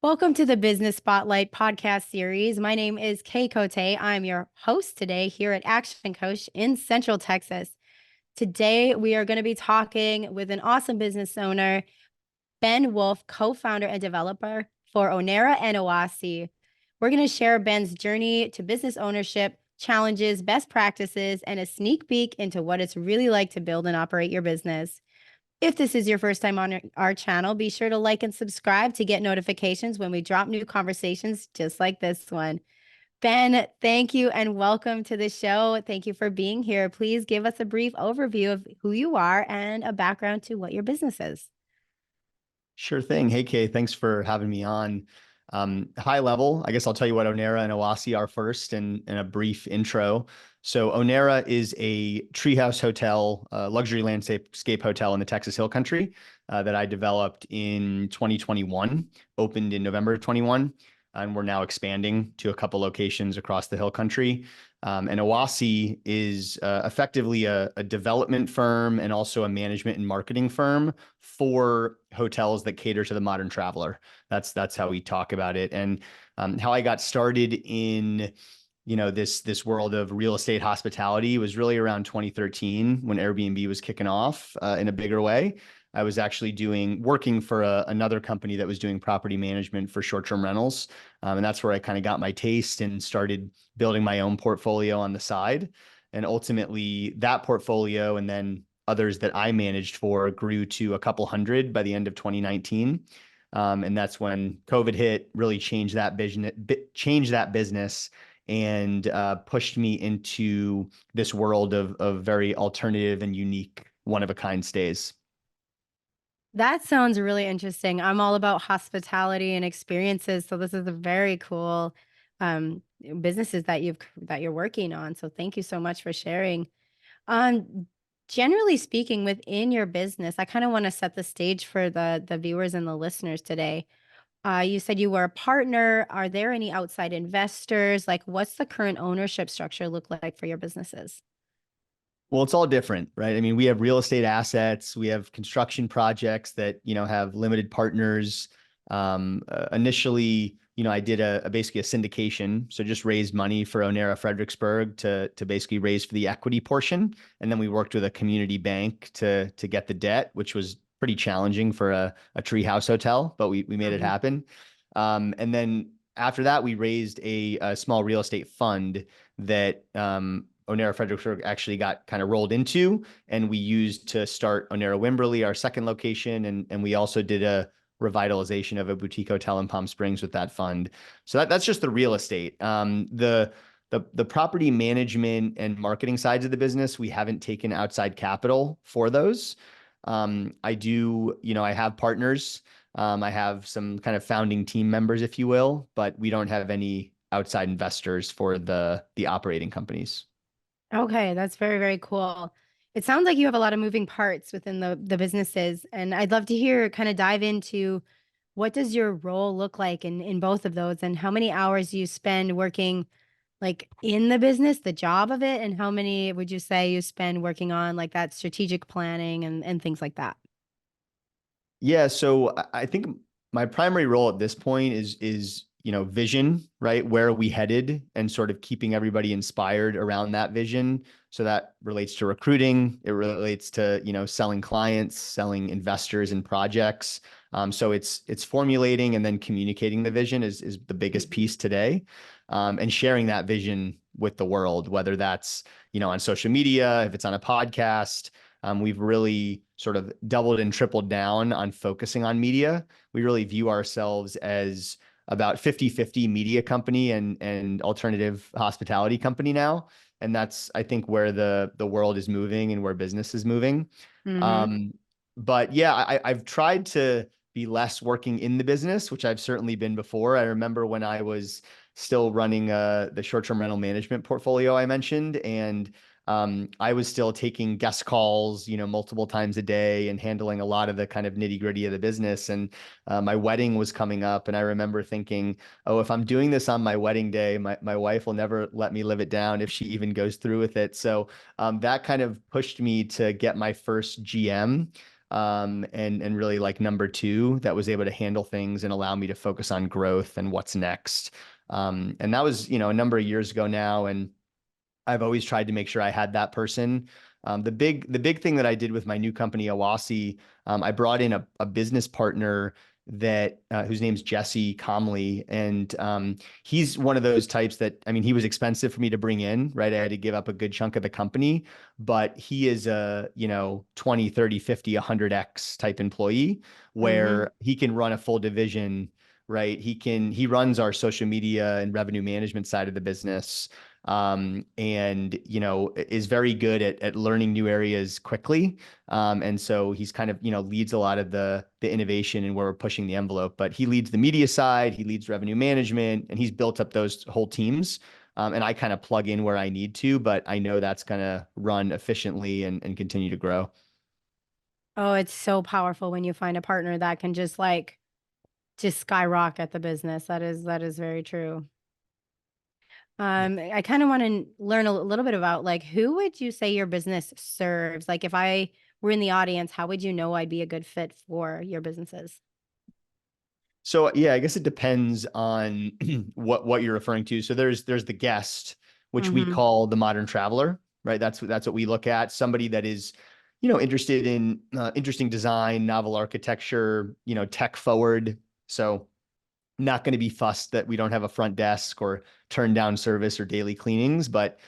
Welcome to the Business Spotlight podcast series. My name is Kay Cote. I'm your host today here at Action Coach in Central Texas. Today, we are going to be talking with an awesome business owner, Ben Wolff, co-founder and developer for Onera and Oasi. We're going to share Ben's journey to business ownership, challenges, best practices, and a sneak peek into what it's really like to build and operate your business. If this is your first time on our channel, be sure to like and subscribe to get notifications when we drop new conversations just like this one. Ben, thank you and welcome to the show. Thank you for being here. Please give us a brief overview of who you are and a background to what your business is. Sure thing. Hey, Kay, thanks for having me on. High level, I guess I'll tell you what Onera and Oasi are first in a brief intro. So Onera is a treehouse hotel, luxury landscape hotel in the Texas Hill Country that I developed in 2021, opened in November of 21, and we're now expanding to a couple locations across the Hill Country. And Oasi is effectively a development firm and also a management and marketing firm for hotels that cater to the modern traveler. That's how we talk about it. And how I got started in this world of real estate hospitality was really around 2013 when Airbnb was kicking off in a bigger way. I was actually working for another company that was doing property management for short-term rentals. And that's where I kind of got my taste and started building my own portfolio on the side. And ultimately that portfolio and then others that I managed for grew to a couple hundred by the end of 2019. And that's when COVID hit, really changed that business and pushed me into this world of very alternative and unique one-of-a-kind stays. That sounds really interesting. I'm all about hospitality and experiences, so this is a very cool um, businesses that you're working on. So thank you so much for sharing. Um, Generally speaking, within your business, I kind of want to set the stage for the viewers and the listeners today. You said you were a partner. Are there any outside investors? Like, what's the current ownership structure look like for your businesses? Well, it's all different, right? I mean, we have real estate assets, we have construction projects that, have limited partners. Initially, I did basically a syndication. So just raised money for Onera Fredericksburg to basically raise for the equity portion. And then we worked with a community bank to get the debt, which was pretty challenging for a treehouse hotel, but we made it Mhm. happen. And then after that, we raised a small real estate fund that Onera Fredericksburg actually got kind of rolled into, and we used to start Onera Wimberley, our second location, and we also did a revitalization of a boutique hotel in Palm Springs with that fund. So that's just the real estate. The property management and marketing sides of the business, we haven't taken outside capital for those. I have partners. I have some kind of founding team members, if you will, but we don't have any outside investors for the operating companies. Okay, that's very, very cool. It sounds like you have a lot of moving parts within the businesses, and I'd love to hear kind of dive into what does your role look like in both of those, and how many hours do you spend working like in the business, the job of it, and how many would you say you spend working on like that strategic planning and things like that? Yeah, so I think my primary role at this point is vision, right? Where are we headed, and sort of keeping everybody inspired around that vision. So that relates to recruiting, it relates to selling clients, selling investors and projects. So it's formulating and then communicating the vision is the biggest piece today, and sharing that vision with the world, whether that's on social media, if it's on a podcast. We've really sort of doubled and tripled down on focusing on media. We really view ourselves as about 50-50 media company and alternative hospitality company now. And that's, I think, where the world is moving and where business is moving. Mm-hmm. Um, but yeah, I've tried to be less working in the business, which I've certainly been before. I remember when I was still running the short-term rental management portfolio I mentioned, and I was still taking guest calls, multiple times a day and handling a lot of the kind of nitty-gritty of the business. And my wedding was coming up, and I remember thinking, oh, if I'm doing this on my wedding day, my wife will never let me live it down if she even goes through with it. So that kind of pushed me to get my first GM and really like number two that was able to handle things and allow me to focus on growth and what's next. And that was, a number of years ago now. And I've always tried to make sure I had that person. The big thing that I did with my new company, Oasi, I brought in a business partner that whose name's Jesse Comley, and he's one of those types that, I mean, he was expensive for me to bring in, right? I had to give up a good chunk of the company, but he is a 20, 30, 50, 100x type employee Mm-hmm. where he can run a full division, right? He runs our social media and revenue management side of the business, and is very good at learning new areas quickly. And so he's kind of leads a lot of the innovation and where we're pushing the envelope. But he leads the media side, he leads revenue management, and he's built up those whole teams. And I kind of plug in where I need to, but I know that's going to run efficiently and continue to grow. Oh, it's so powerful when you find a partner that can just skyrocket the business. That is very true. I kind of want to learn a little bit about like who would you say your business serves? Like if I were in the audience, how would you know I'd be a good fit for your businesses? So yeah, I guess it depends on what you're referring to. So there's the guest, which we Mm-hmm. call the modern traveler, right? That's what we look at. Somebody that is, interested in interesting design, novel architecture, tech forward. So not going to be fussed that we don't have a front desk or turn down service or daily cleanings, but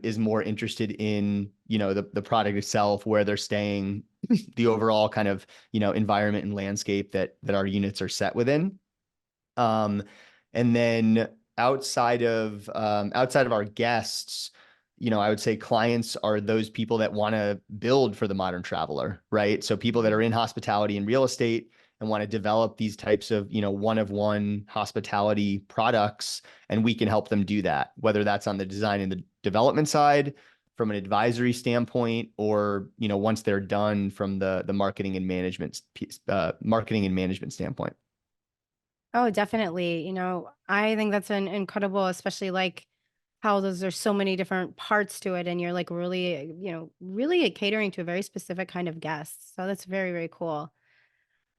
is more interested in the product itself, where they're staying, the overall kind of environment and landscape that our units are set within. Um, and then outside of our guests, I would say clients are those people that want to build for the modern traveler, right? So people that are in hospitality and real estate and want to develop these types of, one of one hospitality products, and we can help them do that, whether that's on the design and the development side, from an advisory standpoint, or once they're done from the marketing and management piece, marketing and management standpoint. Oh, definitely. I think that's an incredible, especially like how there's so many different parts to it, and you're like really, really catering to a very specific kind of guest. So that's very, very cool.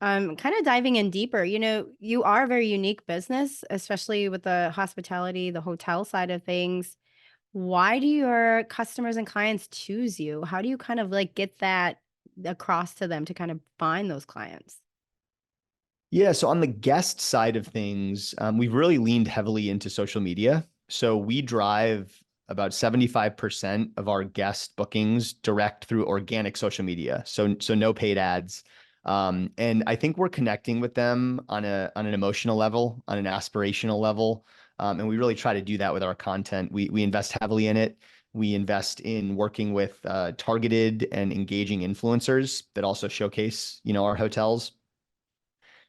Kind of diving in deeper, you are a very unique business, especially with the hospitality, the hotel side of things. Why do your customers and clients choose you? How do you kind of like get that across to them to kind of find those clients? Yeah, so on the guest side of things, we've really leaned heavily into social media. So we drive about 75% of our guest bookings direct through organic social media. So no paid ads. And I think we're connecting with them on an emotional level, on an aspirational level. And we really try to do that with our content. We invest heavily in it. We invest in working with targeted and engaging influencers that also showcase, our hotels,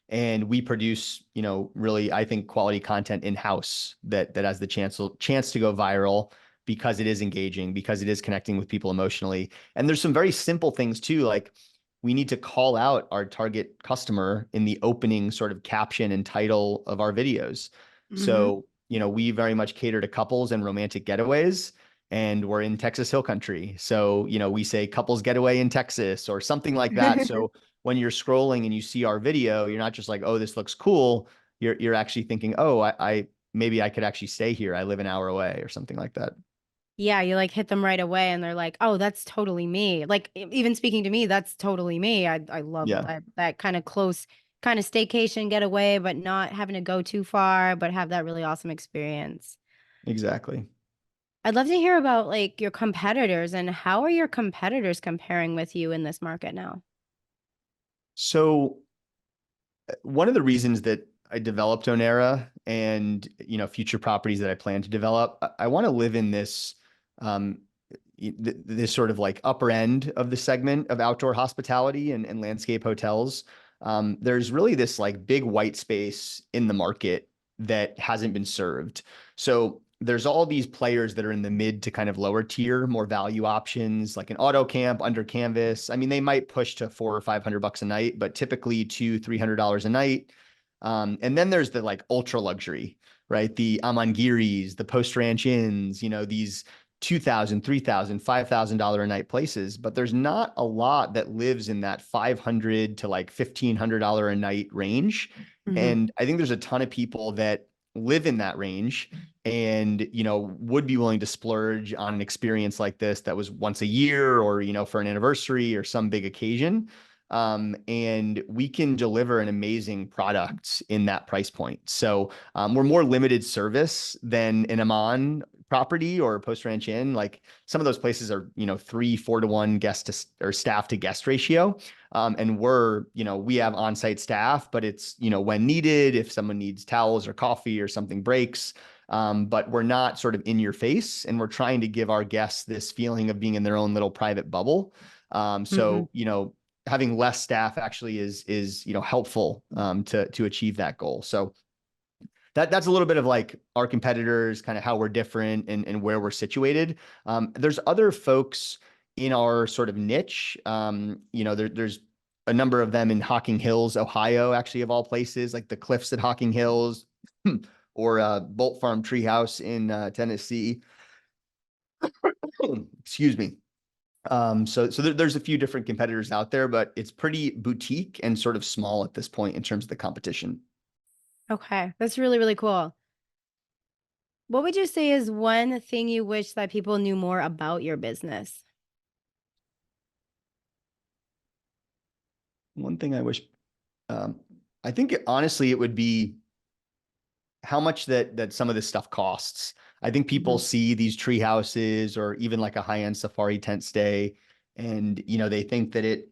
and we produce, really, I think, quality content in-house that has the chance to go viral, because it is engaging, because it is connecting with people emotionally. And there's some very simple things too, like we need to call out our target customer in the opening sort of caption and title of our videos. Mm-hmm. So, we very much cater to couples and romantic getaways, and we're in Texas Hill Country. So, we say couples getaway in Texas or something like that. So when you're scrolling and you see our video, you're not just like, oh, this looks cool. You're actually thinking, oh, I maybe I could actually stay here. I live an hour away or something like that. Yeah, you like hit them right away and they're like, "Oh, that's totally me." Like even speaking to me, that's totally me. I love Yeah, that kind of close kind of staycation getaway, but not having to go too far, but have that really awesome experience. exactly. I'd love to hear about like your competitors and how are your competitors comparing with you in this market now? So one of the reasons that I developed Onera and future properties that I plan to develop, I want to live in this um, this sort of like upper end of the segment of outdoor hospitality and landscape hotels. There's really this like big white space in the market that hasn't been served. So there's all these players that are in the mid to kind of lower tier, more value options, like an auto camp under canvas. I mean, they might push to $400 or $500 a night, but typically $200-300 a night. And then there's the like ultra luxury, right? The Amangiris, the Post Ranch Inns, these $2,000, $3,000, $5,000 a night places, but there's not a lot that lives in that $500 to like $1,500 a night range. Hmm. And I think there's a ton of people that live in that range and, would be willing to splurge on an experience like this that was once a year or, for an anniversary or some big occasion. And we can deliver an amazing product in that price point. So we're more limited service than an Amman property or Post Ranch Inn. Like some of those places are, 3-4 to 1 guest to or staff to guest ratio. And we have on-site staff, but it's, when needed, if someone needs towels or coffee or something breaks. But we're not sort of in your face, and we're trying to give our guests this feeling of being in their own little private bubble. Hmm. So, having less staff actually is helpful to achieve that goal. So that's a little bit of like our competitors, kind of how we're different and where we're situated. There's other folks in our sort of niche. There's a number of them in Hocking Hills, Ohio, actually, of all places, like the Cliffs at Hocking Hills or Bolt Farm Treehouse in Tennessee. Excuse me. So there's a few different competitors out there, but it's pretty boutique and sort of small at this point in terms of the competition. Okay, that's really, really cool. What would you say is one thing you wish that people knew more about your business? One thing I wish, um, I think honestly, it would be how much that some of this stuff costs. I think people Hmm. see these tree houses or even like a high-end safari tent stay, and they think that it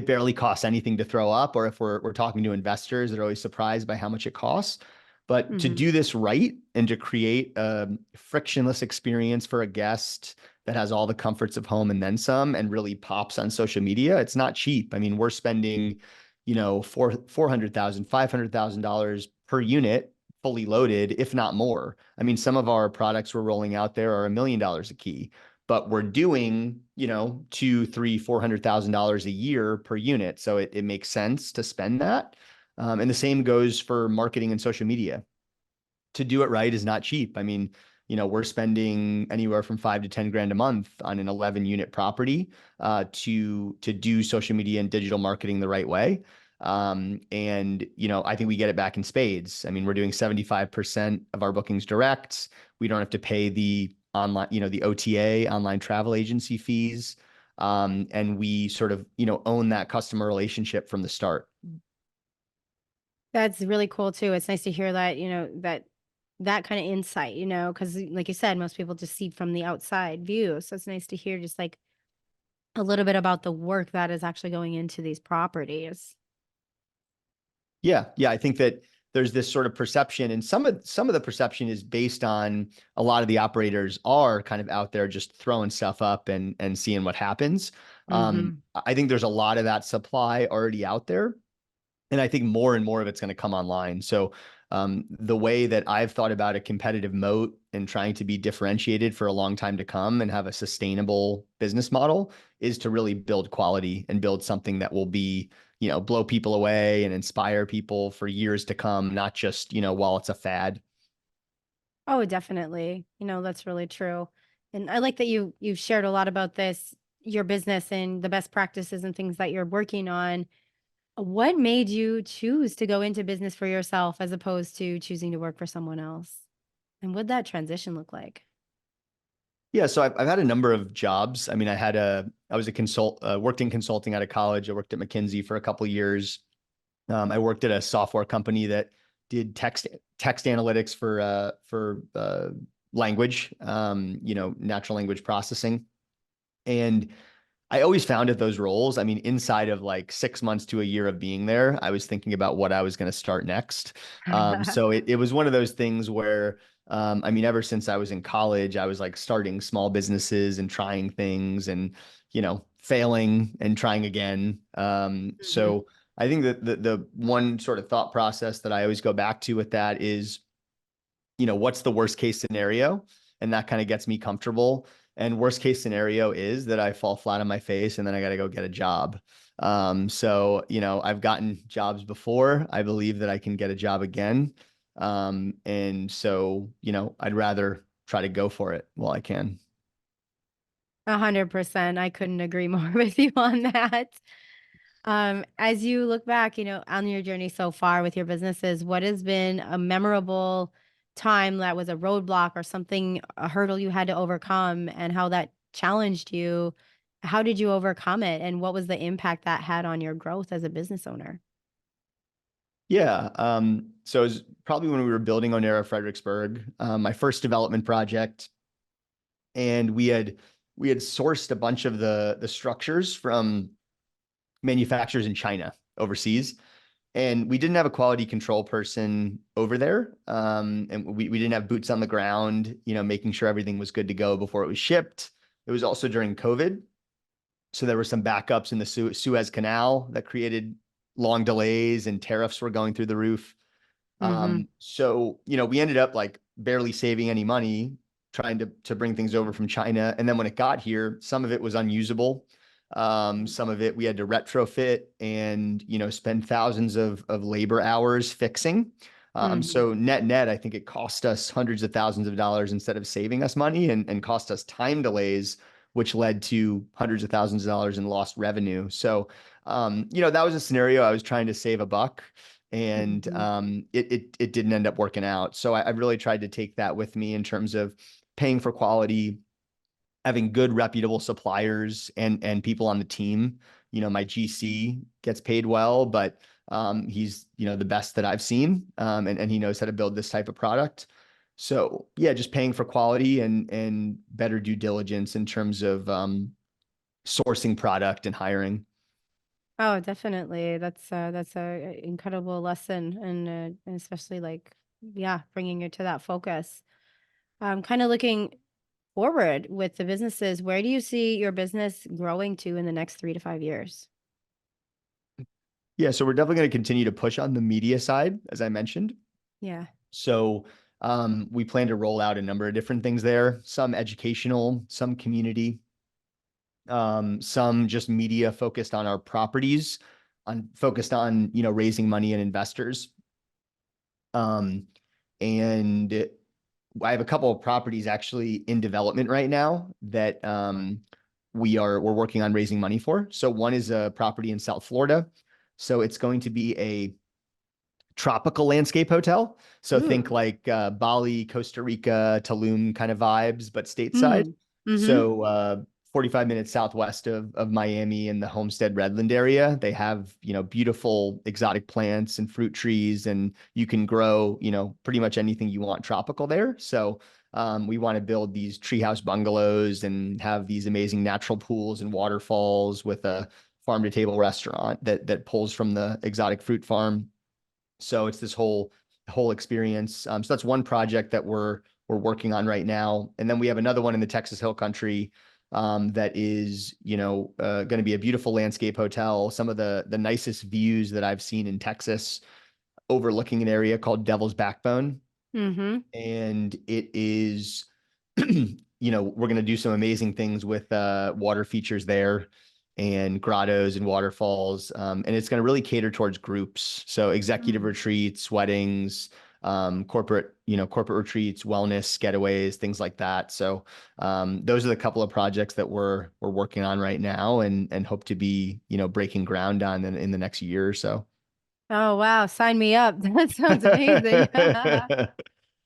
barely costs anything to throw up. Or if we're talking to investors, they're always surprised by how much it costs. But to Hmm. do this right and to create a frictionless experience for a guest that has all the comforts of home and then some and really pops on social media, it's not cheap. I mean, we're spending, $400,000, $500,000 per unit fully loaded, if not more. I mean, some of our products we're rolling out there are $1 million a key, but we're doing, two, three, $400,000 a year per unit. So it makes sense to spend that. And the same goes for marketing and social media. To do it right is not cheap. I mean, we're spending anywhere from 5 to 10 grand a month on an 11 unit property to do social media and digital marketing the right way. And I think we get it back in spades. I mean, we're doing 75% of our bookings direct. We don't have to pay the online, the OTA, online travel agency fees. And we sort of, own that customer relationship from the start. That's really cool too. It's nice to hear that, that kind of insight, because like you said, most people just see from the outside view. So it's nice to hear just like a little bit about the work that is actually going into these properties. Yeah, yeah, I think that there's this sort of perception, and some of the perception is based on a lot of the operators are kind of out there just throwing stuff up and seeing what happens. Hmm. I think there's a lot of that supply already out there, and I think more and more of it's going to come online. So the way that I've thought about a competitive moat and trying to be differentiated for a long time to come and have a sustainable business model is to really build quality and build something that will be, blow people away and inspire people for years to come, not just, while it's a fad. Oh, definitely. That's really true. And I like that you've shared a lot about this, your business and the best practices and things that you're working on. What made you choose to go into business for yourself as opposed to choosing to work for someone else? And what'd that transition look like? Yeah, so I've had a number of jobs. I mean, I was worked in consulting out of college. I worked at McKinsey for a couple of years. I worked at a software company that did text analytics for language, natural language processing. And I always found at those roles, I mean, inside of like 6 months to a year of being there, I was thinking about what I was going to start next. So it was one of those things where, I mean, ever since I was in college, I was like starting small businesses and trying things and, failing and trying again. Mhm. So I think that the one sort of thought process that I always go back to with that is, what's the worst case scenario? And that kind of gets me comfortable. And worst case scenario is that I fall flat on my face and then I got to go get a job. So, I've gotten jobs before. I believe that I can get a job again. And so, I'd rather try to go for it while I can. 100%. I couldn't agree more with you on that. As you look back, on your journey so far with your businesses, what has been a memorable time that was a roadblock or something, a hurdle you had to overcome, and how that challenged you? How did you overcome it? And what was the impact that had on your growth as a business owner? Yeah. So it was probably when we were building Onera Fredericksburg, my first development project, and we had sourced a bunch of the structures from manufacturers in China overseas. And we didn't have a quality control person over there. And we didn't have boots on the ground, making sure everything was good to go before it was shipped. It was also during COVID. So there were some backups in the Suez Canal that created long delays, and tariffs were going through the roof. Mm-hmm. So we ended up like barely saving any money trying to bring things over from China. And then when it got here, some of it was unusable. Some of it we had to retrofit and, spend thousands of labor hours fixing. Mm-hmm. So net, I think it cost us hundreds of thousands of dollars instead of saving us money, and cost us time delays, which led to hundreds of thousands of dollars in lost revenue. So, that was a scenario. I was trying to save a buck, and Mm-hmm. it didn't end up working out. So I really tried to take that with me in terms of paying for quality, having good reputable suppliers and people on the team. My GC gets paid well, but he's the best that I've seen, and he knows how to build this type of product. So yeah, just paying for quality and better due diligence in terms of sourcing product and hiring. Oh, definitely. That's a incredible lesson, and especially like, yeah, bringing it to that focus. Kind of looking forward with the businesses, where do you see your business growing to in the next 3 to 5 years? Yeah, so we're definitely going to continue to push on the media side, as I mentioned. Yeah. So we plan to roll out a number of different things there, some educational, some community, some just media focused on our properties, focused on, raising money and investors. Um, and I have a couple of properties actually in development right now that we're working on raising money for. So one is a property in South Florida. So it's going to be a tropical landscape hotel. So think Ooh. like Bali, Costa Rica, Tulum kind of vibes, but stateside. Mm. Mm-hmm. So 45 minutes southwest of Miami in the Homestead Redland area. They have, beautiful exotic plants and fruit trees, and you can grow, pretty much anything you want tropical there. So we want to build these treehouse bungalows and have these amazing natural pools and waterfalls with a farm to table restaurant that pulls from the exotic fruit farm. So it's this whole experience. So that's one project that we're working on right now, and then we have another one in the Texas Hill Country that is going to be a beautiful landscape hotel. Some of the nicest views that I've seen in Texas, overlooking an area called Devil's Backbone, Mm-hmm. and it is we're going to do some amazing things with water features there and grottos and waterfalls, and it's going to really cater towards groups, so executive Mm. retreats, weddings, corporate retreats, wellness getaways, things like that. So those are the couple of projects that we're working on right now, and hope to be breaking ground on in the next year or so. Oh, wow. Sign me up. That sounds amazing. Yep.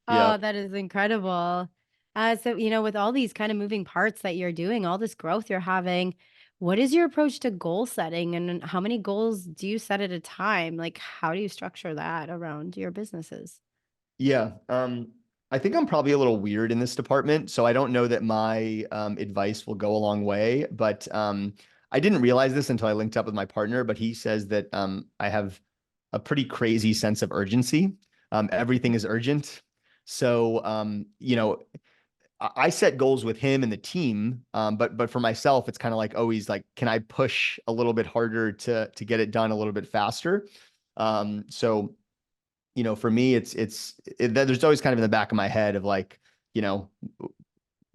Oh, that is incredible. So, with all these kind of moving parts that you're doing, all this growth you're having, what is your approach to goal setting, and how many goals do you set at a time? Like, how do you structure that around your businesses? Yeah. I think I'm probably a little weird in this department, so I don't know that my advice will go a long way. But I didn't realize this until I linked up with my partner, but he says that I have a pretty crazy sense of urgency. Everything is urgent. So, I set goals with him and the team, but for myself, it's kind of like always like, can I push a little bit harder to get it done a little bit faster? So for me, there's always kind of in the back of my head of like, you know,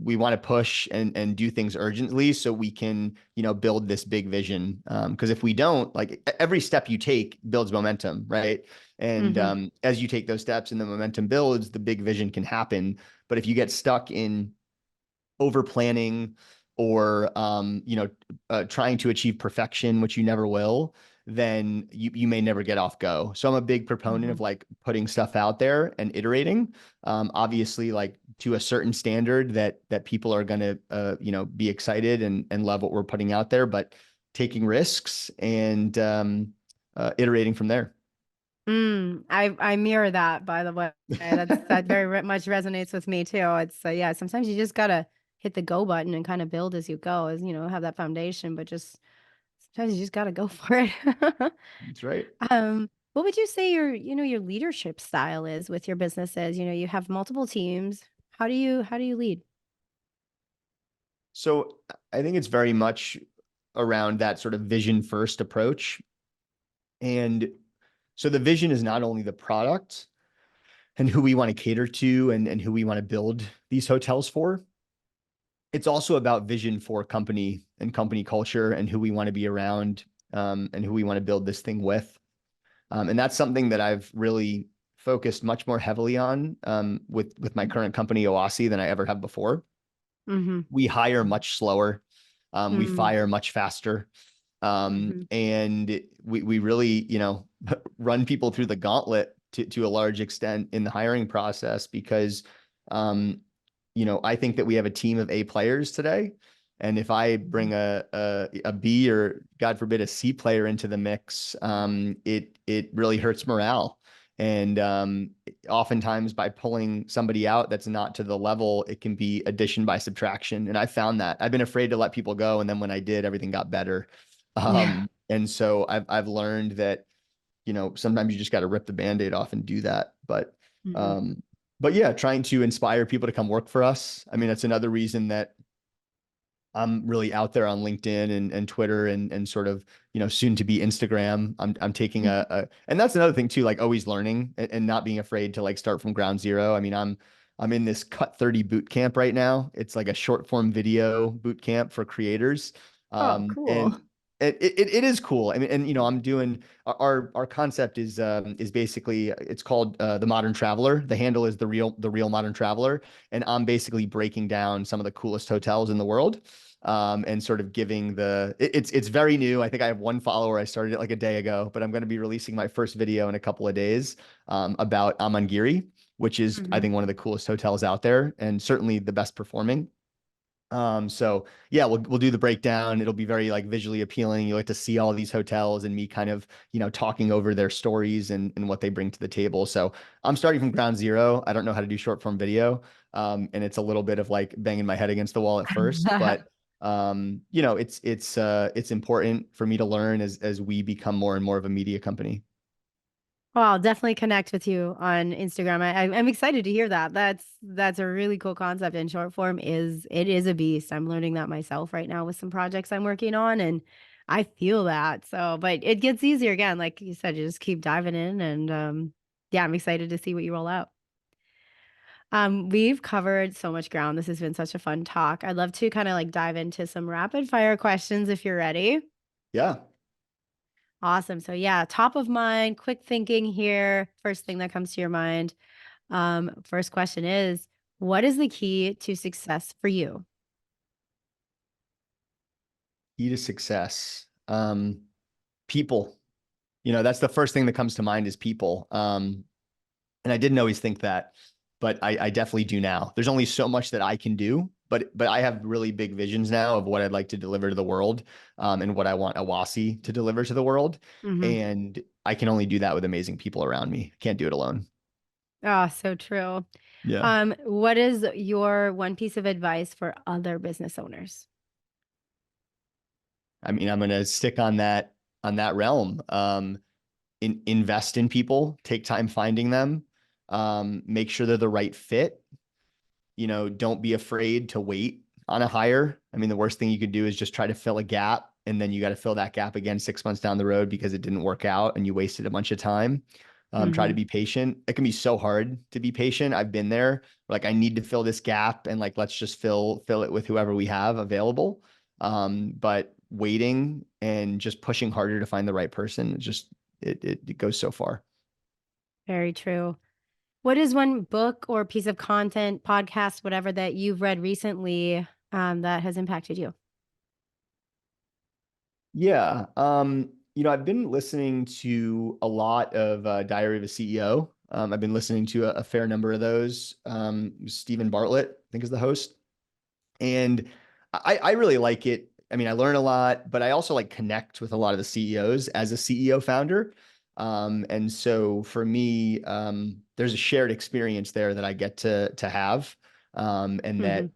we want to push and do things urgently so we can, build this big vision. Because if we don't, like every step you take builds momentum, right? And Mm-hmm. as you take those steps and the momentum builds, the big vision can happen. But if you get stuck in over planning or trying to achieve perfection, which you never will, then you may never get off go. So I'm a big proponent of Mhm. like putting stuff out there and iterating. Obviously, like to a certain standard that people are going to be excited and love what we're putting out there, but taking risks and iterating from there. I mirror that, by the way. That much resonates with me too. It's yeah, sometimes you just gotta hit the go button and kind of build as you go, as you know, have that foundation, but just sometimes you just gotta go for it. That's right. What would you say your leadership style is with your businesses? You know, you have multiple teams. How do you lead? So I think it's very much around that sort of vision first approach. And so the vision is not only the product and who we want to cater to and who we want to build these hotels for. It's also about vision for company and company culture and who we want to be around, and who we want to build this thing with. And that's something that I've really focused much more heavily on, with my current company, Oasi, than I ever have before. Mm-hmm. We hire much slower. We Mm-hmm. fire much faster. Mm-hmm. And we really, run people through the gauntlet to a large extent in the hiring process because, I think that we have a team of A players today. And if I bring a B or God forbid a C player into the mix, it really hurts morale. And oftentimes by pulling somebody out that's not to the level, it can be addition by subtraction. And I found that I've been afraid to let people go. And then when I did, everything got better. Yeah. And so I've learned that, sometimes you just got to rip the Band-Aid off and do that. Mm-hmm. Um, but yeah, trying to inspire people to come work for us. I mean, that's another reason that I'm really out there on LinkedIn and Twitter and sort of, soon to be Instagram. I'm taking and that's another thing too, like always learning and not being afraid to like start from ground zero. I mean, I'm in this Cut 30 boot camp right now. It's like a short form video boot camp for creators. Oh, cool. And it is cool. I mean, and I'm doing our concept is basically it's called the Modern Traveler. The handle is the real Modern Traveler, and I'm basically breaking down some of the coolest hotels in the world, and sort of giving it's very new. I think I have one follower. I started it like a day ago, but I'm going to be releasing my first video in a couple of days, about Amangiri, which is I Mm-hmm. think one of the coolest hotels out there and certainly the best performing. So yeah, we'll do the breakdown. It'll be very like visually appealing. You'll get to see all these hotels and me kind of, talking over their stories and what they bring to the table. So I'm starting from ground zero. I don't know how to do short form video. And it's a little bit of like banging my head against the wall at first, but it's important for me to learn as we become more and more of a media company. Well, I'll definitely connect with you on Instagram. I'm excited to hear that. That's a really cool concept. And short form is a beast. I'm learning that myself right now with some projects I'm working on, and I feel that. So, but it gets easier again, like you said. You just keep diving in, and yeah, I'm excited to see what you roll out. We've covered so much ground. This has been such a fun talk. I'd love to kind of like dive into some rapid fire questions if you're ready. Yeah. Awesome. So yeah, top of mind, quick thinking here. First thing that comes to your mind. First question is, what is the key to success for you? Key to success. People, that's the first thing that comes to mind is people. And I didn't always think that, but I definitely do now. There's only so much that I can do, but I have really big visions now of what I'd like to deliver to the world, and what I want Awasi to deliver to the world. Hmm. And I can only do that with amazing people around me. Can't do it alone. Oh, so true. Yeah. What is your one piece of advice for other business owners? I mean, I'm gonna stick on that realm. Invest in people, take time finding them, make sure they're the right fit. Don't be afraid to wait on a hire. I mean, the worst thing you could do is just try to fill a gap and then you got to fill that gap again 6 months down the road because it didn't work out and you wasted a bunch of time. Try to Hmm. be patient. It can be so hard to be patient. I've been there. Like I need to fill this gap and like let's just fill it with whoever we have available. But waiting and just pushing harder to find the right person, it goes so far. Very true. What is one book or piece of content, podcast, whatever that you've read recently? that has impacted you? Yeah. I've been listening to a lot of Diary of a CEO. I've been listening to a fair number of those. Stephen Bartlett, I think, is the host. And I really like it. I mean, I learn a lot, but I also like connect with a lot of the CEOs as a CEO founder. And so for me, there's a shared experience there that I get to have, and Hmm. that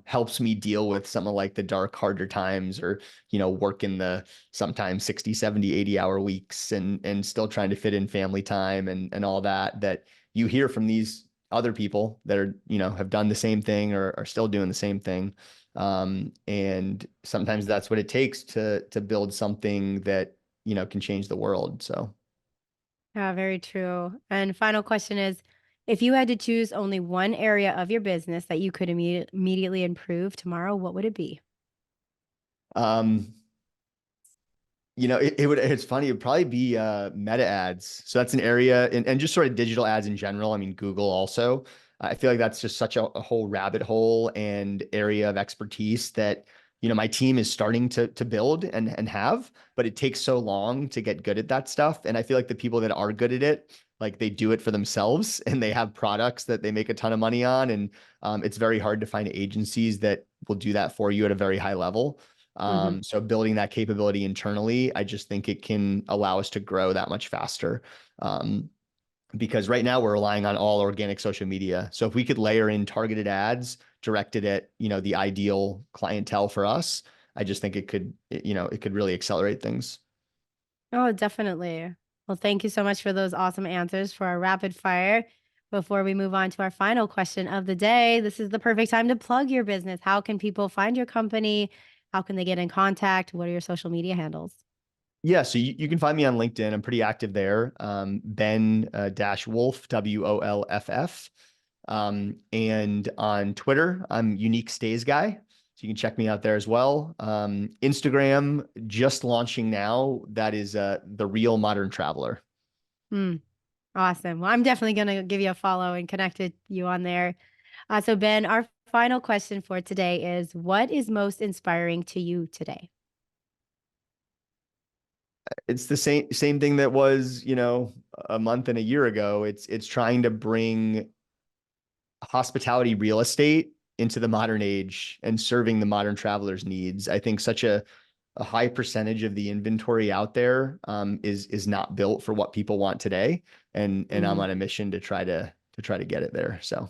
helps me deal with some of like the dark, harder times, or work in the sometimes 60, 70, 80 hour weeks, and still trying to fit in family time and all that you hear from these other people that are, have done the same thing or are still doing the same thing. And sometimes that's what it takes to build something that, can change the world. So, Yeah, very true. And final question is, if you had to choose only one area of your business that you could immediately improve tomorrow, what would it be? um, it's funny, it would probably be meta ads. So that's an area, and just sort of digital ads in general. I mean, Google also. I feel like that's just such a whole rabbit hole and area of expertise that, my team is starting to build and have, but it takes so long to get good at that stuff. And I feel like the people that are good at it, like they do it for themselves and they have products that they make a ton of money on. And it's very hard to find agencies that will do that for you at a very high level. Hmm. So building that capability internally, I just think it can allow us to grow that much faster. Um, because right now we're relying on all organic social media. So if we could layer in targeted ads directed at, the ideal clientele for us, I just think it could really accelerate things. Oh, definitely. Well, thank you so much for those awesome answers for our rapid fire. Before we move on to our final question of the day, this is the perfect time to plug your business. How can people find your company? How can they get in contact? What are your social media handles? Yeah, so you can find me on LinkedIn. I'm pretty active there. Ben dash Wolff, Wollff. And on Twitter, I'm Unique Stays Guy. So you can check me out there as well. Instagram, just launching now. That is The Real Modern Traveler. Hmm. Awesome. Well, I'm definitely going to give you a follow and connect with you on there. So, Ben, our final question for today is, what is most inspiring to you today? It's the same thing that was, a month and a year ago. It's trying to bring hospitality real estate into the modern age and serving the modern traveler's needs. I think such a high percentage of the inventory out there is not built for what people want today, and I'm Mhm. on a mission to try to get it there. So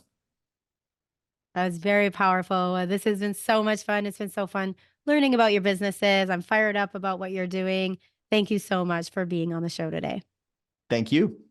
That was very powerful. This has been so much fun. It's been so fun learning about your businesses. I'm fired up about what you're doing. Thank you so much for being on the show today. thank you.